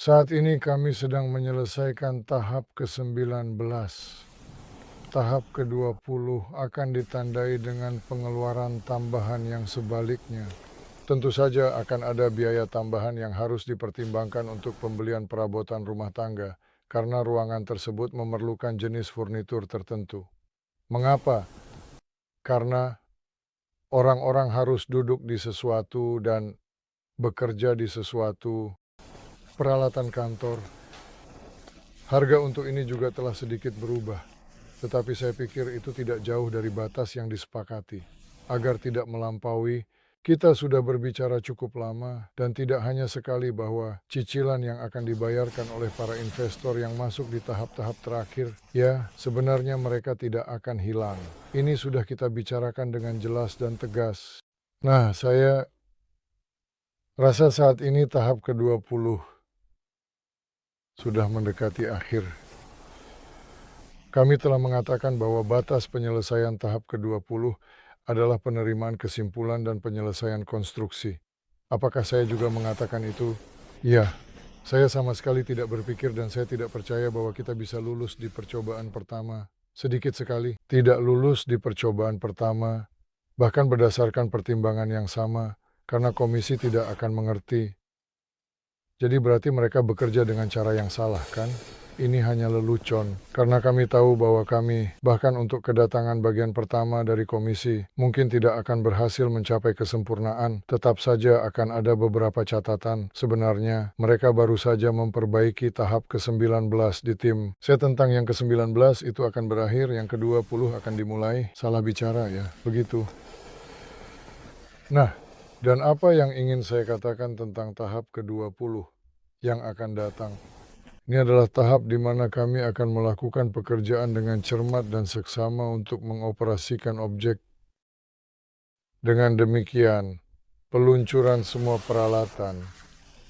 Saat ini kami sedang menyelesaikan tahap ke-19. Tahap ke-20 akan ditandai dengan pengeluaran tambahan yang sebaliknya. Tentu saja akan ada biaya tambahan yang harus dipertimbangkan untuk pembelian perabotan rumah tangga, karena ruangan tersebut memerlukan jenis furnitur tertentu. Mengapa? Karena orang-orang harus duduk di sesuatu dan bekerja di sesuatu, peralatan kantor. Harga untuk ini juga telah sedikit berubah, tetapi saya pikir itu tidak jauh dari batas yang disepakati. Agar tidak melampaui, kita sudah berbicara cukup lama dan tidak hanya sekali bahwa cicilan yang akan dibayarkan oleh para investor yang masuk di tahap-tahap terakhir, ya, sebenarnya mereka tidak akan hilang. Ini sudah kita bicarakan dengan jelas dan tegas. Nah, saya rasa saat ini tahap ke-20 sudah mendekati akhir. Kami telah mengatakan bahwa batas penyelesaian tahap ke-20 adalah penerimaan kesimpulan dan penyelesaian konstruksi. Apakah saya juga mengatakan itu? Ya, saya sama sekali tidak berpikir dan saya tidak percaya bahwa kita bisa lulus di percobaan pertama. Sedikit sekali, tidak lulus di percobaan pertama, bahkan berdasarkan pertimbangan yang sama, karena komisi tidak akan mengerti. Jadi berarti mereka bekerja dengan cara yang salah, kan? Ini hanya lelucon, karena kami tahu bahwa kami, bahkan untuk kedatangan bagian pertama dari komisi, mungkin tidak akan berhasil mencapai kesempurnaan, tetap saja akan ada beberapa catatan. Sebenarnya, mereka baru saja memperbaiki tahap ke-19 di tim. Saya tentang yang ke-19 itu akan berakhir, yang ke-20 akan dimulai. Salah bicara ya, begitu. Nah, dan apa yang ingin saya katakan tentang tahap ke-20 yang akan datang? Ini adalah tahap di mana kami akan melakukan pekerjaan dengan cermat dan seksama untuk mengoperasikan objek. Dengan demikian, peluncuran semua peralatan,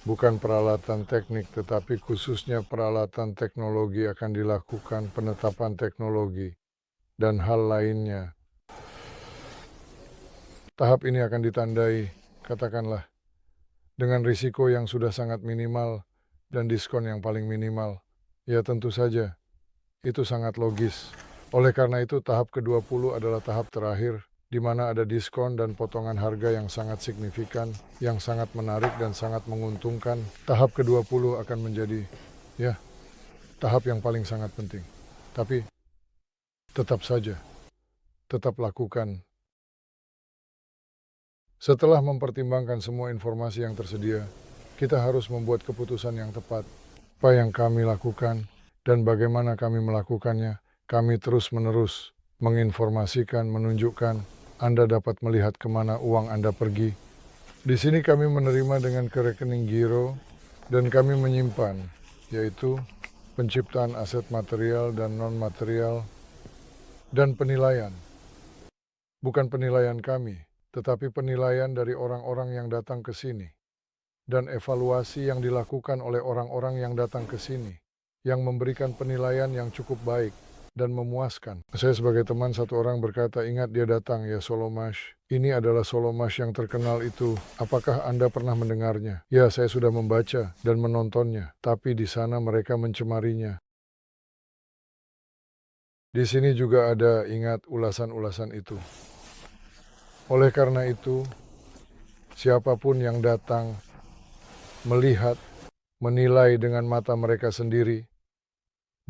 bukan peralatan teknik tetapi khususnya peralatan teknologi akan dilakukan, penetapan teknologi, dan hal lainnya. Tahap ini akan ditandai, katakanlah, dengan risiko yang sudah sangat minimal dan diskon yang paling minimal. Ya tentu saja, itu sangat logis. Oleh karena itu tahap ke-20 adalah tahap terakhir, di mana ada diskon dan potongan harga yang sangat signifikan, yang sangat menarik dan sangat menguntungkan. Tahap ke-20 akan menjadi, ya, tahap yang paling sangat penting. Tapi, tetap saja, tetap lakukan. Setelah mempertimbangkan semua informasi yang tersedia, kita harus membuat keputusan yang tepat. Apa yang kami lakukan dan bagaimana kami melakukannya, kami terus-menerus menginformasikan, menunjukkan, Anda dapat melihat kemana uang Anda pergi. Di sini kami menerima dengan ke rekening giro dan kami menyimpan, yaitu penciptaan aset material dan non-material dan penilaian. Bukan penilaian kami, tetapi penilaian dari orang-orang yang datang ke sini dan evaluasi yang dilakukan oleh orang-orang yang datang ke sini, yang memberikan penilaian yang cukup baik dan memuaskan. Saya sebagai teman satu orang berkata, ingat dia datang ya Solomash. Ini adalah Solomash yang terkenal itu. Apakah Anda pernah mendengarnya? Ya, saya sudah membaca dan menontonnya, tapi di sana mereka mencemarinya. Di sini juga ada, ingat ulasan-ulasan itu. Oleh karena itu, siapapun yang datang melihat, menilai dengan mata mereka sendiri,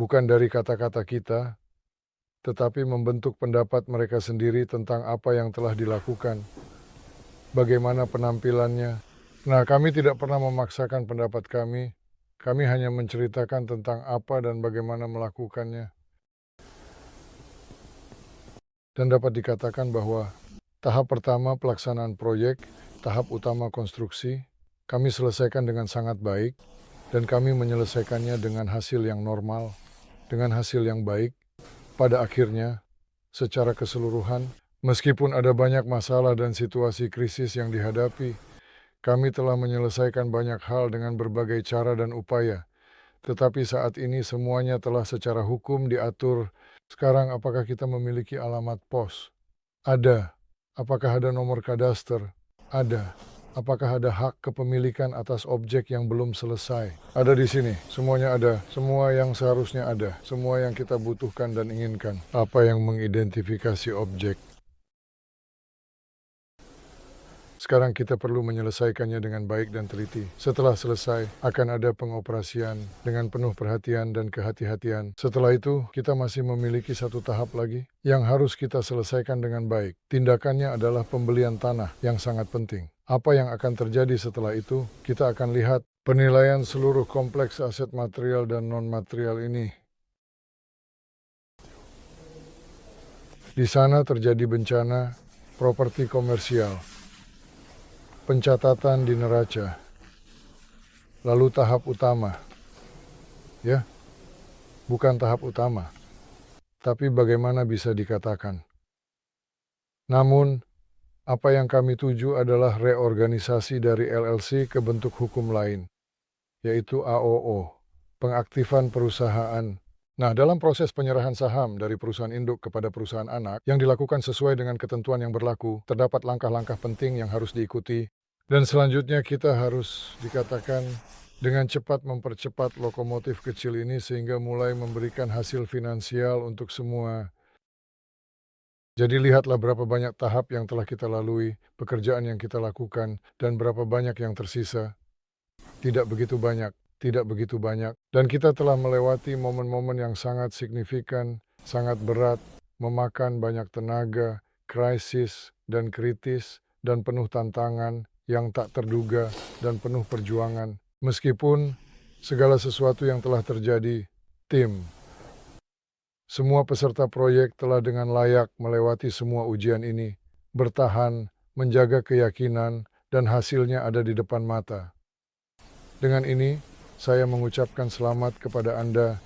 bukan dari kata-kata kita, tetapi membentuk pendapat mereka sendiri tentang apa yang telah dilakukan, bagaimana penampilannya. Nah, kami tidak pernah memaksakan pendapat kami hanya menceritakan tentang apa dan bagaimana melakukannya. Dan dapat dikatakan bahwa tahap pertama pelaksanaan proyek, tahap utama konstruksi, kami selesaikan dengan sangat baik, dan kami menyelesaikannya dengan hasil yang normal, dengan hasil yang baik. Pada akhirnya, secara keseluruhan, meskipun ada banyak masalah dan situasi krisis yang dihadapi, kami telah menyelesaikan banyak hal dengan berbagai cara dan upaya. Tetapi saat ini semuanya telah secara hukum diatur. Sekarang apakah kita memiliki alamat pos? Ada. Apakah ada nomor kadaster? Ada. Apakah ada hak kepemilikan atas objek yang belum selesai? Ada di sini, semuanya ada, semua yang seharusnya ada, semua yang kita butuhkan dan inginkan. Apa yang mengidentifikasi objek? Sekarang kita perlu menyelesaikannya dengan baik dan teliti. Setelah selesai, akan ada pengoperasian dengan penuh perhatian dan kehati-hatian. Setelah itu, kita masih memiliki satu tahap lagi yang harus kita selesaikan dengan baik. Tindakannya adalah pembelian tanah yang sangat penting. Apa yang akan terjadi setelah itu, kita akan lihat penilaian seluruh kompleks aset material dan non-material ini. Di sana terjadi bencana, properti komersial, pencatatan di neraca, lalu tahap utama, ya, bukan tahap utama, tapi bagaimana bisa dikatakan. Namun, apa yang kami tuju adalah reorganisasi dari LLC ke bentuk hukum lain, yaitu AOO, pengaktifan perusahaan. Nah, dalam proses penyerahan saham dari perusahaan induk kepada perusahaan anak yang dilakukan sesuai dengan ketentuan yang berlaku, terdapat langkah-langkah penting yang harus diikuti. Dan selanjutnya kita harus dikatakan dengan cepat mempercepat lokomotif kecil ini sehingga mulai memberikan hasil finansial untuk semua. Jadi lihatlah berapa banyak tahap yang telah kita lalui, pekerjaan yang kita lakukan, dan berapa banyak yang tersisa. Tidak begitu banyak, tidak begitu banyak. Dan kita telah melewati momen-momen yang sangat signifikan, sangat berat, memakan banyak tenaga, krisis, dan kritis, dan penuh tantangan, yang tak terduga dan penuh perjuangan. Meskipun segala sesuatu yang telah terjadi, tim, semua peserta proyek telah dengan layak melewati semua ujian ini, bertahan, menjaga keyakinan, dan hasilnya ada di depan mata. Dengan ini, saya mengucapkan selamat kepada Anda